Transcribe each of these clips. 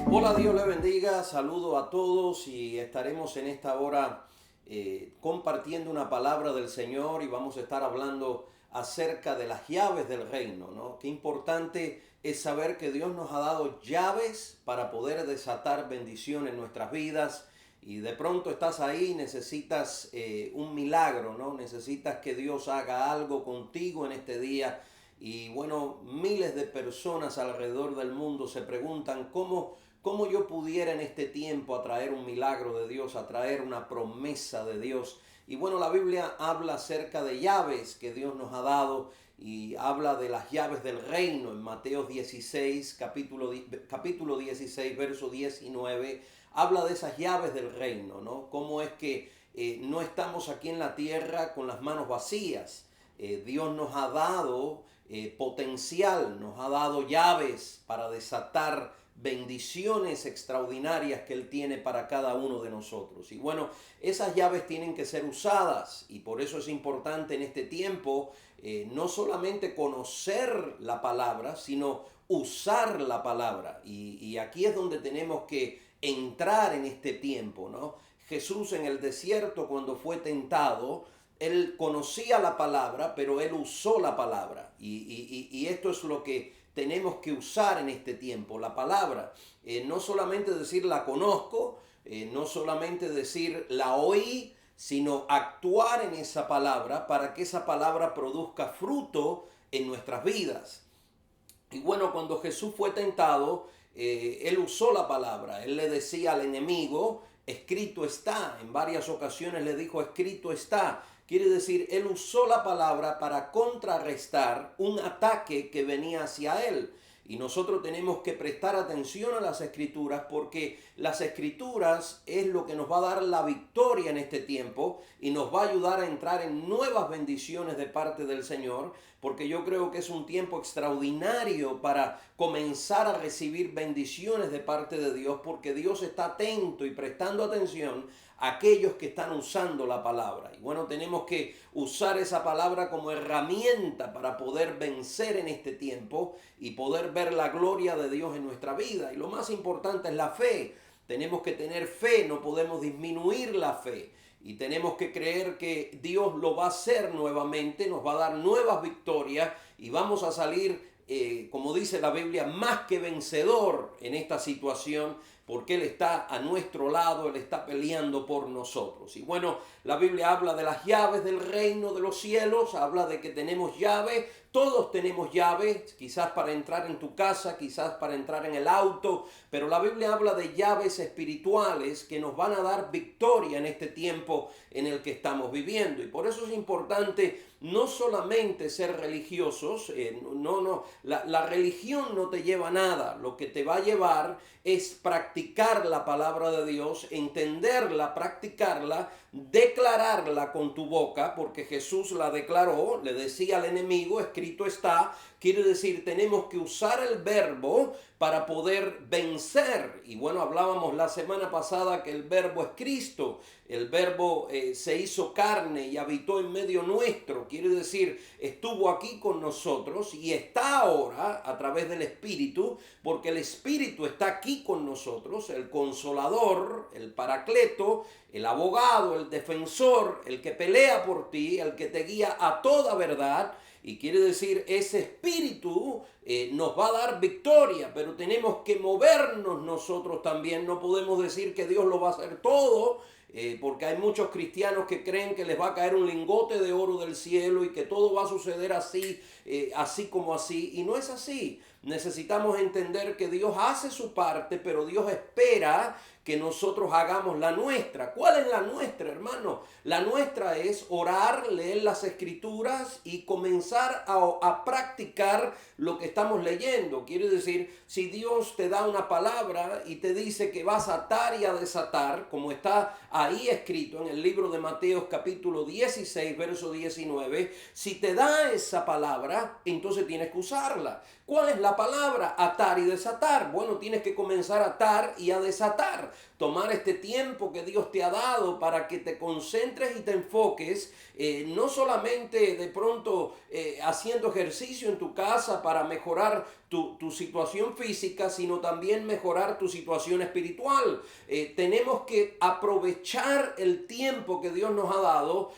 Hola, Dios le bendiga, saludo a todos y estaremos en esta hora compartiendo una palabra del Señor y vamos a estar hablando acerca de las llaves del reino, ¿no? Qué importante es saber que Dios nos ha dado llaves para poder desatar bendición en nuestras vidas y de pronto estás ahí, necesitas un milagro, ¿no? Necesitas que Dios haga algo contigo en este día. Y bueno, miles de personas alrededor del mundo se preguntan cómo yo pudiera en este tiempo atraer un milagro de Dios, atraer una promesa de Dios. Y bueno, la Biblia habla acerca de llaves que Dios nos ha dado y habla de las llaves del reino en Mateo 16, capítulo 16, verso 19. Habla de esas llaves del reino, ¿no? Cómo es que no estamos aquí en la tierra con las manos vacías. Dios nos ha dado potencial, nos ha dado llaves para desatar bendiciones extraordinarias que Él tiene para cada uno de nosotros. Y bueno, esas llaves tienen que ser usadas y por eso es importante en este tiempo no solamente conocer la palabra, sino usar la palabra. Y aquí es donde tenemos que entrar en este tiempo, ¿no? Jesús en el desierto cuando fue tentado, él conocía la palabra, pero él usó la palabra. Y esto es lo que tenemos que usar en este tiempo, la palabra. No solamente decir la conozco, no solamente decir la oí, sino actuar en esa palabra para que esa palabra produzca fruto en nuestras vidas. Y bueno, cuando Jesús fue tentado, él usó la palabra. Él le decía al enemigo, escrito está. En varias ocasiones le dijo, escrito está. Quiere decir, él usó la palabra para contrarrestar un ataque que venía hacia él. Y nosotros tenemos que prestar atención a las escrituras porque las escrituras es lo que nos va a dar la victoria en este tiempo y nos va a ayudar a entrar en nuevas bendiciones de parte del Señor, porque yo creo que es un tiempo extraordinario para comenzar a recibir bendiciones de parte de Dios, porque Dios está atento y prestando atención a aquellos que están usando la palabra. Y bueno, tenemos que usar esa palabra como herramienta para poder vencer en este tiempo y poder ver la gloria de Dios en nuestra vida. Y lo más importante es la fe. Tenemos que tener fe, no podemos disminuir la fe. Y tenemos que creer que Dios lo va a hacer nuevamente, nos va a dar nuevas victorias y vamos a salir, como dice la Biblia, más que vencedor en esta situación, porque Él está a nuestro lado, Él está peleando por nosotros. Y bueno, la Biblia habla de las llaves del reino de los cielos, habla de que tenemos llaves, todos tenemos llaves, quizás para entrar en tu casa, quizás para entrar en el auto, pero la Biblia habla de llaves espirituales que nos van a dar victoria en este tiempo en el que estamos viviendo. Y por eso es importante no solamente ser religiosos, la religión no te lleva a nada, lo que te va a llevar es practicar la palabra de Dios, entenderla, practicarla, declararla con tu boca, porque Jesús la declaró, le decía al enemigo, escrito está, quiere decir, tenemos que usar el verbo para poder vencer. Y bueno, hablábamos la semana pasada que el verbo es Cristo, el verbo se hizo carne y habitó en medio nuestro, quiere decir, estuvo aquí con nosotros y está ahora a través del Espíritu, porque el Espíritu está aquí con nosotros, el Consolador, el Paracleto, el abogado, el defensor, el que pelea por ti, el que te guía a toda verdad. Y quiere decir, ese espíritu nos va a dar victoria, pero tenemos que movernos nosotros también. No podemos decir que Dios lo va a hacer todo, porque hay muchos cristianos que creen que les va a caer un lingote de oro del cielo y que todo va a suceder así, así como así. Y no es así. Necesitamos entender que Dios hace su parte, pero Dios espera que nosotros hagamos la nuestra. ¿Cuál es la nuestra, hermano? La nuestra es orar, leer las escrituras y comenzar a practicar lo que estamos leyendo. Quiere decir, si Dios te da una palabra y te dice que vas a atar y a desatar, como está ahí escrito en el libro de Mateo capítulo 16, verso 19, si te da esa palabra, entonces tienes que usarla. ¿Cuál es la palabra? Atar y desatar. Bueno, tienes que comenzar a atar y a desatar. Tomar este tiempo que Dios te ha dado para que te concentres y te enfoques, no solamente de pronto haciendo ejercicio en tu casa para mejorar tu situación física, sino también mejorar tu situación espiritual. Tenemos que aprovechar el tiempo que Dios nos ha dado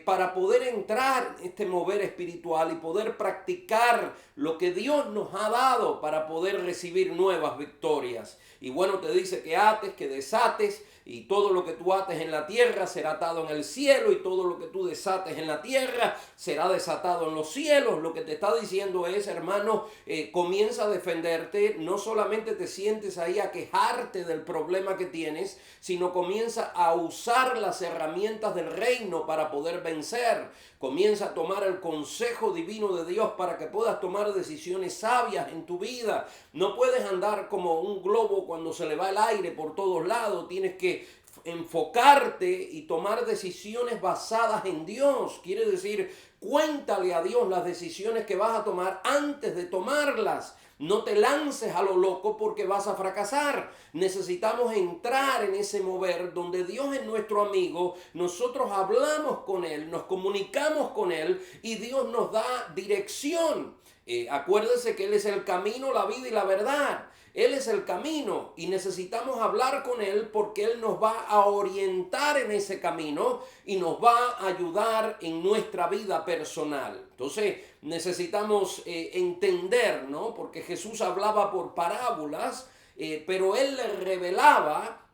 para poder entrar en este mover espiritual y poder practicar lo que Dios nos ha dado para poder recibir nuevas victorias. Y bueno, te dice que ates, que desates, y todo lo que tú ates en la tierra será atado en el cielo, y todo lo que tú desates en la tierra será desatado en los cielos. Lo que te está diciendo es, hermano, comienza a defenderte. No solamente te sientes ahí a quejarte del problema que tienes, sino comienza a usar las herramientas del reino para poder vencer. Comienza a tomar el consejo divino de Dios para que puedas tomar decisiones sabias en tu vida. No puedes andar como un globo cuando se le va el aire por todos lados. Tienes que enfocarte y tomar decisiones basadas en Dios. Quiere decir, cuéntale a Dios las decisiones que vas a tomar antes de tomarlas. No te lances a lo loco porque vas a fracasar. Necesitamos entrar en ese mover donde Dios es nuestro amigo. Nosotros hablamos con Él, nos comunicamos con Él y Dios nos da dirección. Acuérdese que Él es el camino, la vida y la verdad. Él es el camino y necesitamos hablar con Él porque Él nos va a orientar en ese camino y nos va a ayudar en nuestra vida personal. Entonces necesitamos entender, ¿no? Porque Jesús hablaba por parábolas, pero Él le revelaba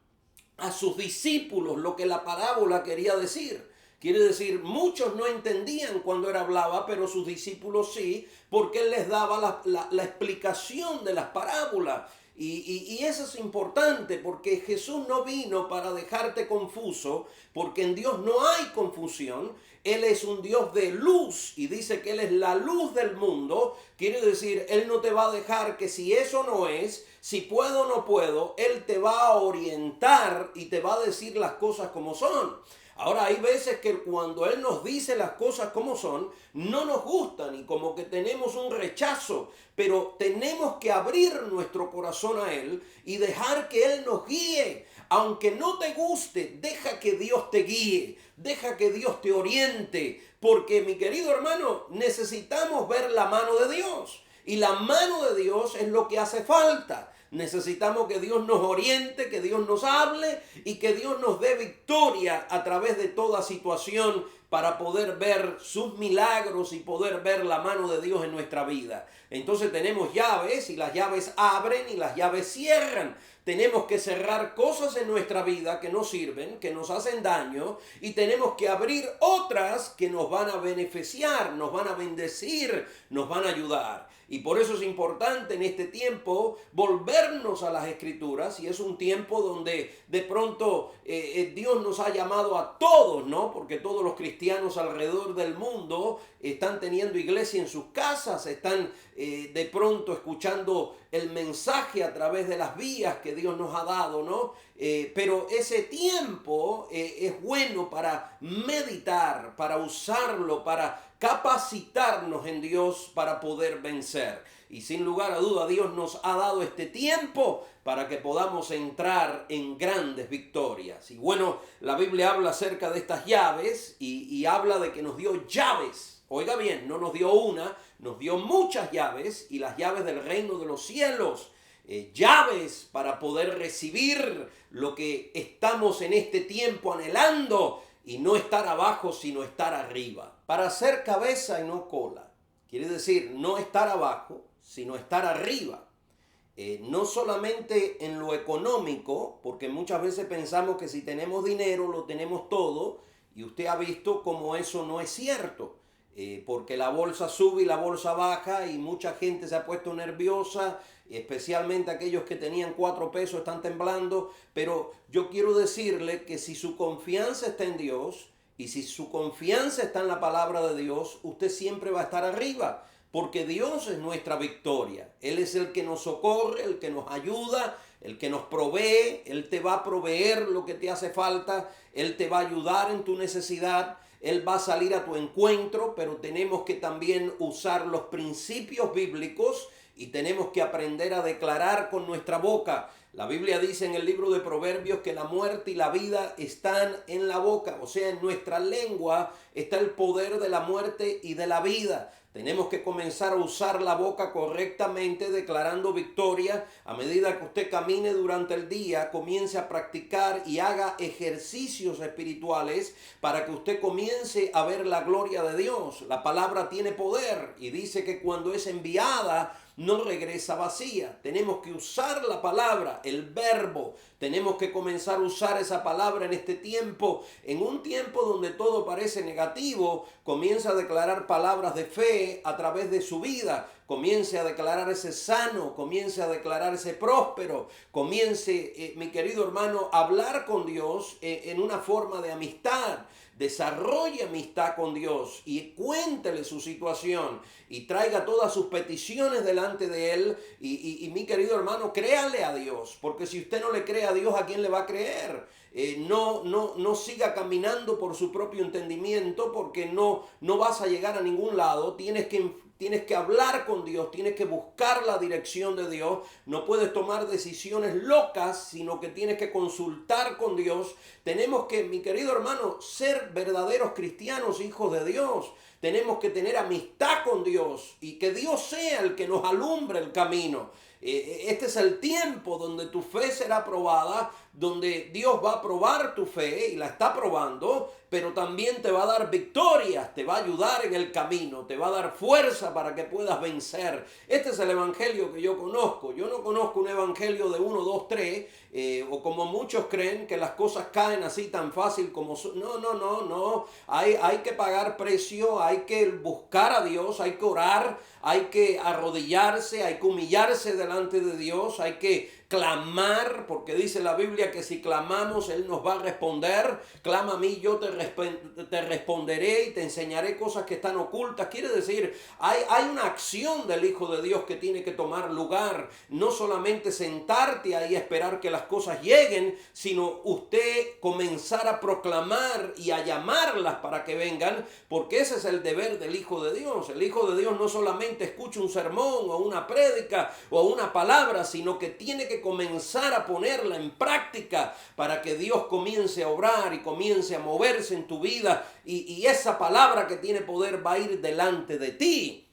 a sus discípulos lo que la parábola quería decir. Quiere decir, muchos no entendían cuando Él hablaba, pero sus discípulos sí, porque Él les daba la explicación de las parábolas. Y eso es importante, porque Jesús no vino para dejarte confuso, porque en Dios no hay confusión. Él es un Dios de luz y dice que Él es la luz del mundo. Quiere decir, Él no te va a dejar que si eso no es, si puedo o no puedo, Él te va a orientar y te va a decir las cosas como son. Ahora hay veces que cuando Él nos dice las cosas como son, no nos gustan y como que tenemos un rechazo, pero tenemos que abrir nuestro corazón a Él y dejar que Él nos guíe. Aunque no te guste, deja que Dios te guíe, deja que Dios te oriente, porque mi querido hermano, necesitamos ver la mano de Dios y la mano de Dios es lo que hace falta. Necesitamos que Dios nos oriente, que Dios nos hable y que Dios nos dé victoria a través de toda situación para poder ver sus milagros y poder ver la mano de Dios en nuestra vida. Entonces tenemos llaves y las llaves abren y las llaves cierran. Tenemos que cerrar cosas en nuestra vida que no sirven, que nos hacen daño, y tenemos que abrir otras que nos van a beneficiar, nos van a bendecir, nos van a ayudar. Y por eso es importante en este tiempo volvernos a las Escrituras, y es un tiempo donde de pronto Dios nos ha llamado a todos, ¿no? Porque todos los cristianos alrededor del mundo están teniendo iglesia en sus casas, están de pronto escuchando el mensaje a través de las vías que Dios nos ha dado, ¿no? Pero ese tiempo es bueno para meditar, para usarlo, para capacitarnos en Dios para poder vencer. Y sin lugar a duda Dios nos ha dado este tiempo para que podamos entrar en grandes victorias. Y bueno, la Biblia habla acerca de estas llaves y habla de que nos dio llaves. Oiga bien, no nos dio una, nos dio muchas llaves y las llaves del reino de los cielos. Llaves para poder recibir lo que estamos en este tiempo anhelando y no estar abajo sino estar arriba. Para ser cabeza y no cola. Quiere decir no estar abajo sino estar arriba. No solamente en lo económico, porque muchas veces pensamos que si tenemos dinero lo tenemos todo, y usted ha visto cómo eso no es cierto. Porque la bolsa sube y la bolsa baja y mucha gente se ha puesto nerviosa, especialmente aquellos que tenían 4 pesos están temblando, pero yo quiero decirle que si su confianza está en Dios y si su confianza está en la palabra de Dios, usted siempre va a estar arriba, porque Dios es nuestra victoria. Él es el que nos socorre, el que nos ayuda, el que nos provee. Él te va a proveer lo que te hace falta, Él te va a ayudar en tu necesidad. Él va a salir a tu encuentro, pero tenemos que también usar los principios bíblicos y tenemos que aprender a declarar con nuestra boca. La Biblia dice en el libro de Proverbios que la muerte y la vida están en la boca, o sea, en nuestra lengua está el poder de la muerte y de la vida. Tenemos que comenzar a usar la boca correctamente, declarando victoria. A medida que usted camine durante el día, comience a practicar y haga ejercicios espirituales para que usted comience a ver la gloria de Dios. La palabra tiene poder y dice que cuando es enviada, no regresa vacía. Tenemos que usar la palabra, el verbo. Tenemos que comenzar a usar esa palabra en este tiempo. En un tiempo donde todo parece negativo, comienza a declarar palabras de fe a través de su vida. Comience a declarar ese sano, comience a declarar ese próspero, comience, mi querido hermano, a hablar con Dios en una forma de amistad. Desarrolle amistad con Dios y cuéntele su situación y traiga todas sus peticiones delante de Él. Y mi querido hermano, créale a Dios, porque si usted no le cree a Dios, ¿a quién le va a creer? No siga caminando por su propio entendimiento, porque no vas a llegar a ningún lado. Tienes que hablar con Dios, tienes que buscar la dirección de Dios. No puedes tomar decisiones locas, sino que tienes que consultar con Dios. Tenemos que, mi querido hermano, ser verdaderos cristianos, hijos de Dios. Tenemos que tener amistad con Dios y que Dios sea el que nos alumbre el camino. Este es el tiempo donde tu fe será probada, donde Dios va a probar tu fe y la está probando, pero también te va a dar victorias, te va a ayudar en el camino, te va a dar fuerza para que puedas vencer. Este es el evangelio que yo conozco. Yo no conozco un evangelio de 1, 2, 3, o como muchos creen que las cosas caen así tan fácil como no. Hay que pagar precio, hay que buscar a Dios, hay que orar, hay que arrodillarse, hay que humillarse delante de Dios, hay que clamar, porque dice la Biblia que si clamamos, Él nos va a responder. Clama a mí, yo te responderé y te enseñaré cosas que están ocultas. Quiere decir, hay una acción del Hijo de Dios que tiene que tomar lugar. No solamente sentarte ahí a esperar que las cosas lleguen, sino usted comenzar a proclamar y a llamarlas para que vengan, porque ese es el deber del Hijo de Dios. El Hijo de Dios no solamente escucha un sermón o una prédica o una palabra, sino que tiene que comenzar a ponerla en práctica para que Dios comience a obrar y comience a moverse en tu vida, y esa palabra que tiene poder va a ir delante de ti.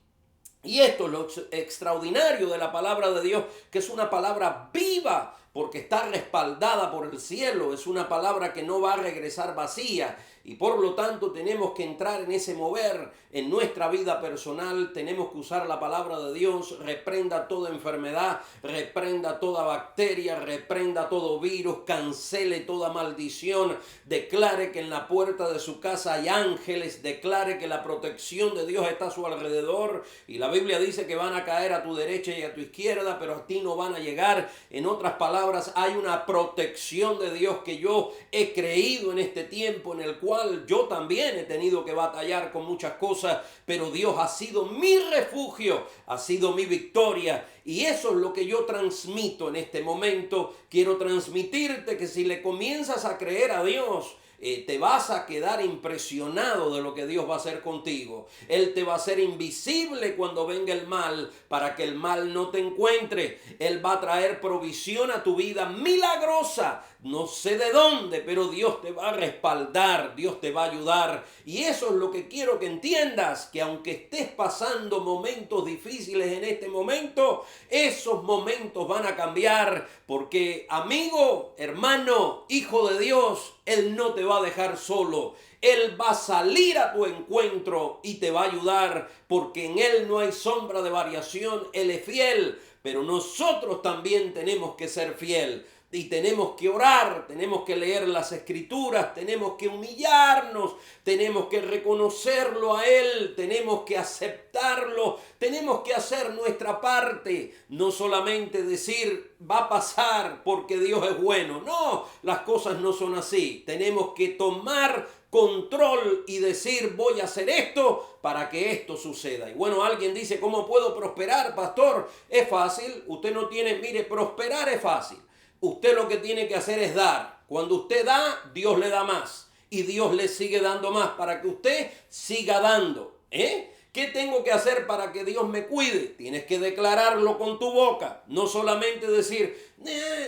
Y esto es lo extraordinario de la palabra de Dios, que es una palabra viva, porque está respaldada por el cielo. Es una palabra que no va a regresar vacía. Y por lo tanto tenemos que entrar en ese mover en nuestra vida personal. Tenemos que usar la palabra de Dios. Reprenda toda enfermedad, reprenda toda bacteria, reprenda todo virus, cancele toda maldición. Declare que en la puerta de su casa hay ángeles. Declare que la protección de Dios está a su alrededor. Y la Biblia dice que van a caer a tu derecha y a tu izquierda, pero a ti no van a llegar. En otras palabras, hay una protección de Dios que yo he creído en este tiempo, en el cual yo también he tenido que batallar con muchas cosas, pero Dios ha sido mi refugio, ha sido mi victoria, y eso es lo que yo transmito en este momento. Quiero transmitirte que si le comienzas a creer a Dios, te vas a quedar impresionado de lo que Dios va a hacer contigo. Él te va a hacer invisible cuando venga el mal, para que el mal no te encuentre. Él va a traer provisión a tu vida milagrosa. No sé de dónde, pero Dios te va a respaldar, Dios te va a ayudar. Y eso es lo que quiero que entiendas, que aunque estés pasando momentos difíciles en este momento, esos momentos van a cambiar, porque amigo, hermano, hijo de Dios, Él no te va a dejar solo. Él va a salir a tu encuentro y te va a ayudar, porque en Él no hay sombra de variación. Él es fiel, pero nosotros también tenemos que ser fiel. Y tenemos que orar, tenemos que leer las escrituras, tenemos que humillarnos, tenemos que reconocerlo a Él, tenemos que aceptarlo, tenemos que hacer nuestra parte. No solamente decir va a pasar porque Dios es bueno. No, las cosas no son así. Tenemos que tomar control y decir voy a hacer esto para que esto suceda. Y bueno, alguien dice, ¿cómo puedo prosperar, pastor? Es fácil. Usted no tiene, mire, prosperar es fácil. Usted lo que tiene que hacer es dar. Cuando usted da, Dios le da más. Y Dios le sigue dando más para que usted siga dando. ¿Qué tengo que hacer para que Dios me cuide? Tienes que declararlo con tu boca. No solamente decir,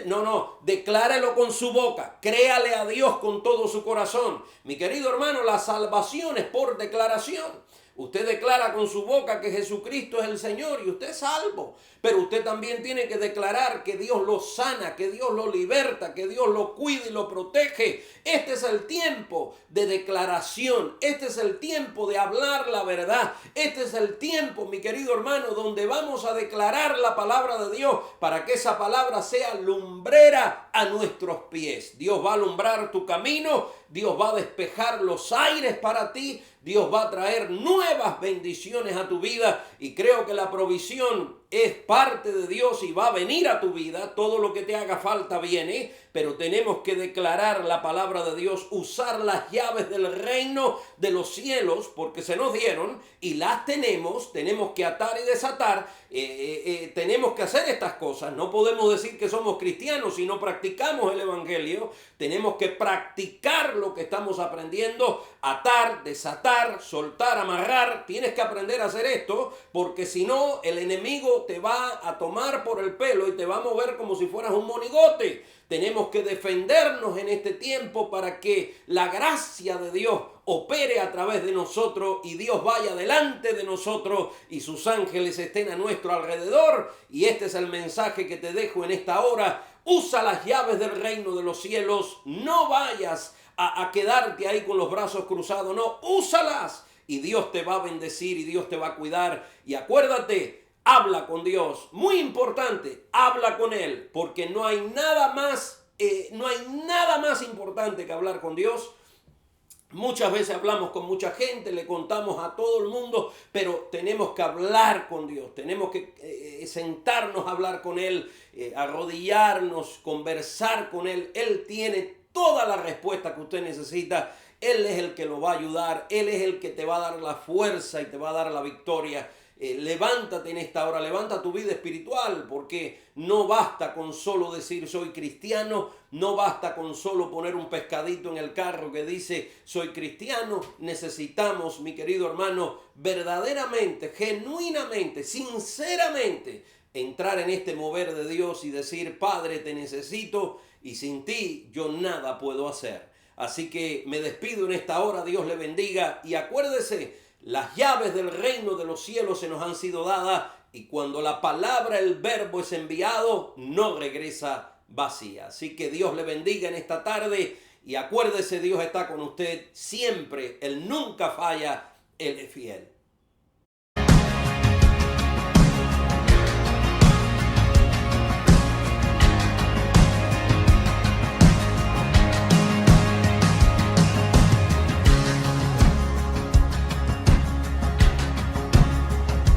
no, declárelo con su boca. Créale a Dios con todo su corazón. Mi querido hermano, la salvación es por declaración. Usted declara con su boca que Jesucristo es el Señor y usted es salvo. Pero usted también tiene que declarar que Dios lo sana, que Dios lo liberta, que Dios lo cuida y lo protege. Este es el tiempo de declaración. Este es el tiempo de hablar la verdad. Este es el tiempo, mi querido hermano, donde vamos a declarar la palabra de Dios para que esa palabra sea lumbrera a nuestros pies. Dios va a alumbrar tu camino. Dios va a despejar los aires para ti. Dios va a traer nuevas bendiciones a tu vida y creo que la provisión es parte de Dios y va a venir a tu vida. Todo lo que te haga falta viene, pero tenemos que declarar la palabra de Dios, usar las llaves del reino de los cielos porque se nos dieron y las tenemos que atar y desatar. Tenemos que hacer estas cosas. No podemos decir que somos cristianos si no practicamos el evangelio. Tenemos que practicar lo que estamos aprendiendo, atar, desatar, soltar, amarrar. Tienes que aprender a hacer esto porque si no el enemigo te va a tomar por el pelo y te va a mover como si fueras un monigote. Tenemos que defendernos en este tiempo para que la gracia de Dios opere a través de nosotros y Dios vaya delante de nosotros y sus ángeles estén a nuestro alrededor. Y este es el mensaje que te dejo en esta hora. Usa las llaves del reino de los cielos. No vayas a quedarte ahí con los brazos cruzados. No, úsalas y Dios te va a bendecir y Dios te va a cuidar. Y acuérdate, habla con Dios. Muy importante, habla con Él, porque no hay nada más importante que hablar con Dios. Muchas veces hablamos con mucha gente, le contamos a todo el mundo, pero tenemos que hablar con Dios, tenemos que sentarnos a hablar con Él, arrodillarnos, conversar con Él. Él tiene toda la respuesta que usted necesita. Él es el que lo va a ayudar, Él es el que te va a dar la fuerza y te va a dar la victoria. Levántate en esta hora, levanta tu vida espiritual, porque no basta con solo decir soy cristiano, no basta con solo poner un pescadito en el carro que dice soy cristiano. Necesitamos, mi querido hermano, verdaderamente, genuinamente, sinceramente, entrar en este mover de Dios y decir, Padre, te necesito y sin ti yo nada puedo hacer. Así que me despido en esta hora, Dios le bendiga y acuérdese, las llaves del reino de los cielos se nos han sido dadas y cuando la palabra, el verbo es enviado, no regresa vacía. Así que Dios le bendiga en esta tarde y acuérdese, Dios está con usted siempre. Él nunca falla, Él es fiel.